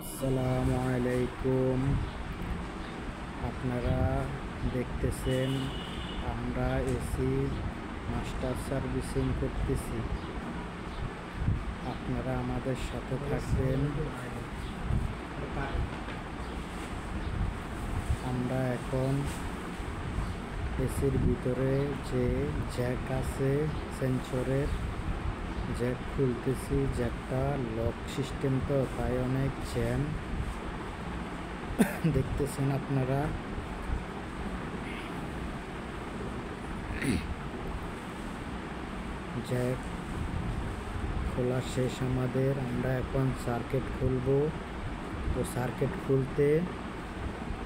আসসালামু আলাইকুম। আপনারা দেখতেছেন আমরা এসি মাস্টার সার্ভিসিং করতেছি। আপনারা আমাদের সাথে থাকবেন। আমরা এখন এসির ভিতরে যে জ্যাক আছে সেন্সরের জ্যাক খুলতেছি। জ্যাকটা লক সিস্টেম, তো তাই অনেক জ্যাম দেখতেছেন আপনারা। জ্যাক খোলা শেষ আমাদের। আমরা এখন সার্কিট খুলব। তো সার্কিট খুলতে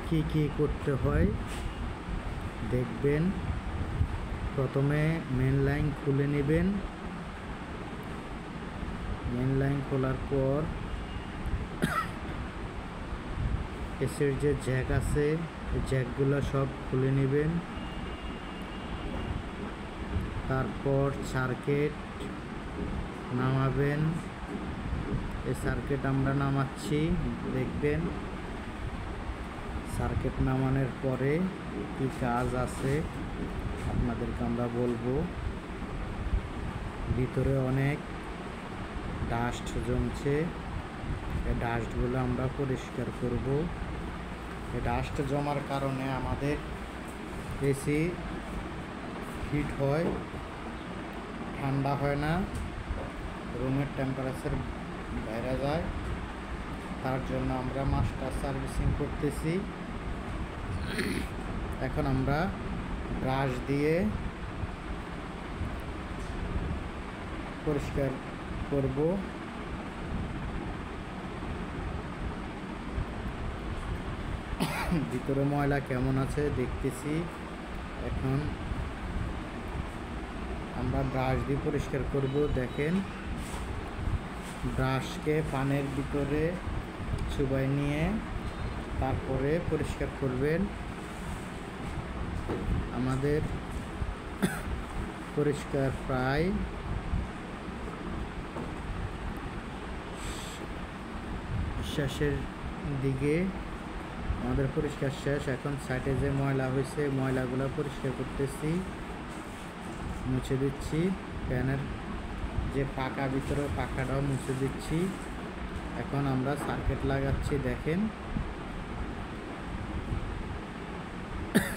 কি কি করতে হয় দেখবেন। প্রথমে মেন লাইন খুলে নেবেন। মেন লাইন খোলার পর এসির যে জ্যাক আছে জ্যাকগুলো সব খুলে নেবেন। তারপর সার্কিট নামাবেন। এই সার্কিট আমরা নামাচ্ছি, দেখবেন। সার্কিট নামানোর পরে কি কাজ আছে আপনাদেরকে আমরা বলবো। ভিতরে অনেক ডাস্ট জমছে, এই ডাস্টগুলো আমরা পরিষ্কার করব। এই ডাস্ট জমার কারণে আমাদের এসি হিট হয়, ঠান্ডা হয় না, রুমের টেম্পারেচার বেড়ে যায়। তার জন্য আমরা মাস্টার সার্ভিসিং করতেছি। এখন আমরা ব্রাশ দিয়ে পরিষ্কার করব। ভিতরে ময়লা কেমন আছে দেখতেছি। এখন আমরা ব্রাশ দিয়ে পরিষ্কার করব। দেখেন, ব্রাশকে পানের ভিতরে চুবাই নিয়ে তারপরে পরিষ্কার করবেন। আমাদের পরিষ্কার প্রায় শেষের দিকে। আমাদের পরিষ্কার শেষ। এখন সাইডে যে ময়লা হয়েছে ময়লাগুলো পরিষ্কার করতেছি, মুছে দিচ্ছি। ফ্যানের যে পাকা ভিতরে পাকাটাও মুছে দিচ্ছি। এখন আমরা সার্কিট লাগাচ্ছি। দেখেন,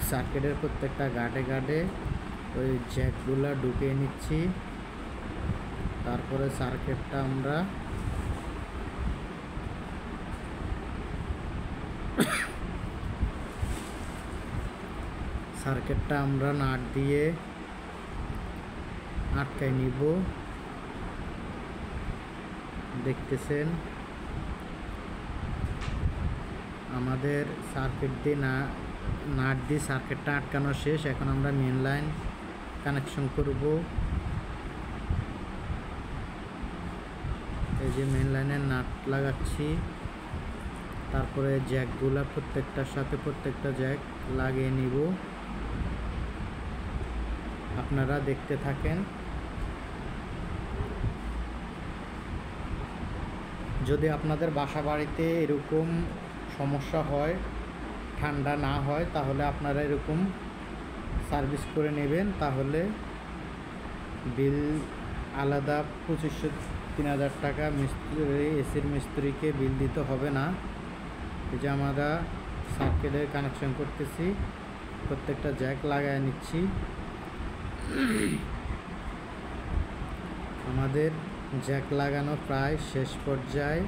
সার্কিটের প্রত্যেকটা গার্ডে গার্ডে ওই জ্যাকগুলো ঢুকিয়ে নিচ্ছি। তারপরে সার্কিটটা আমরা নাট দিয়ে আটকাই নিব। দেখতেছেন আমাদের সার্কিট দিয়ে নাট দিয়ে সার্কিটটা আটকানো শেষ। এখন আমরা মেন লাইন কানেকশন করব। এই যে মেন লাইনের নাট লাগাচ্ছি। তারপরে জ্যাকগুলা প্রত্যেকটার সাথে প্রত্যেকটা জ্যাক লাগিয়ে নিব। আপনারা দেখতে থাকেন। যদি আপনাদের বাসা বাড়িতে এরকম সমস্যা হয়, ঠান্ডা না হয়, তাহলে আপনারা এরকম সার্ভিস করে নেবেন। তাহলে বিল আলাদা 2500-3000 টাকা এসির মিস্ত্রিকে বিল দিতে হবে না। এই যে আমরা সার্কিটের কানেকশন করতেছি, প্রত্যেকটা জ্যাক লাগায় নিচ্ছি। আমাদের জ্যাক লাগানো প্রায় শেষ পর্যায়ে।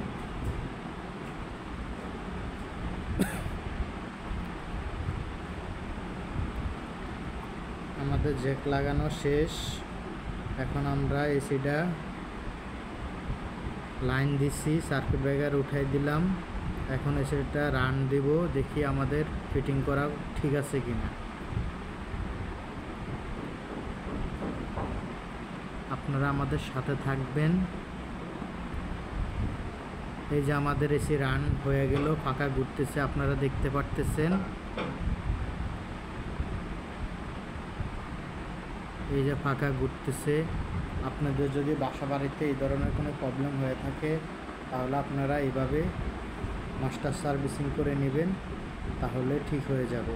আমাদের জ্যাক লাগানো শেষ। এখন আমরা এসিটা লাইন দিচ্ছি, সার্কিট ব্রেকার উঠাই দিলাম। এখন এসিটা রান দিব, দেখি আমাদের ফিটিং করা ঠিক আছে কিনা। আপনারা আমাদের সাথে থাকবেন। এই যে আমাদের এসি রান হয়ে গেল, পাখা ঘুরতেছে, আপনারা দেখতে পারতেছেন। এই যে পাখা ঘুরতেছে। আপনাদের যদি বাসা বাড়িতে এই ধরনের কোনো প্রবলেম হয়ে থাকে তাহলে আপনারা এইভাবে মাস্টার সার্ভিসিং করে নেবেন, তাহলে ঠিক হয়ে যাবে।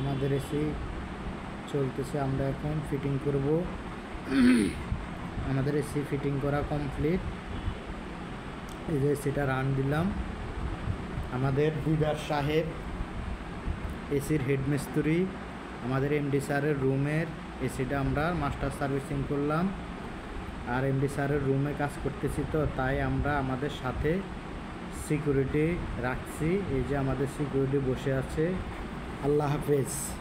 আমাদের এসি চলতেছে, আমরা এখন ফিটিং করব। আমাদের এসি ফিটিং করা কমপ্লিট। এই যে এসিটা রান দিলাম। আমাদের দিদার সাহেব এসির হেড মিস্ত্রি, আমাদের এমডি স্যারের রুমের এসিটা আমরা মাস্টার সার্ভিসিং করলাম। আর এমডি স্যারের রুমে কাজ করতেছি, তো তাই আমরা আমাদের সাথে সিকিউরিটি রাখছি। এই যে আমাদের সিকিউরিটি বসে আছে। আল্লাহ হাফেজ।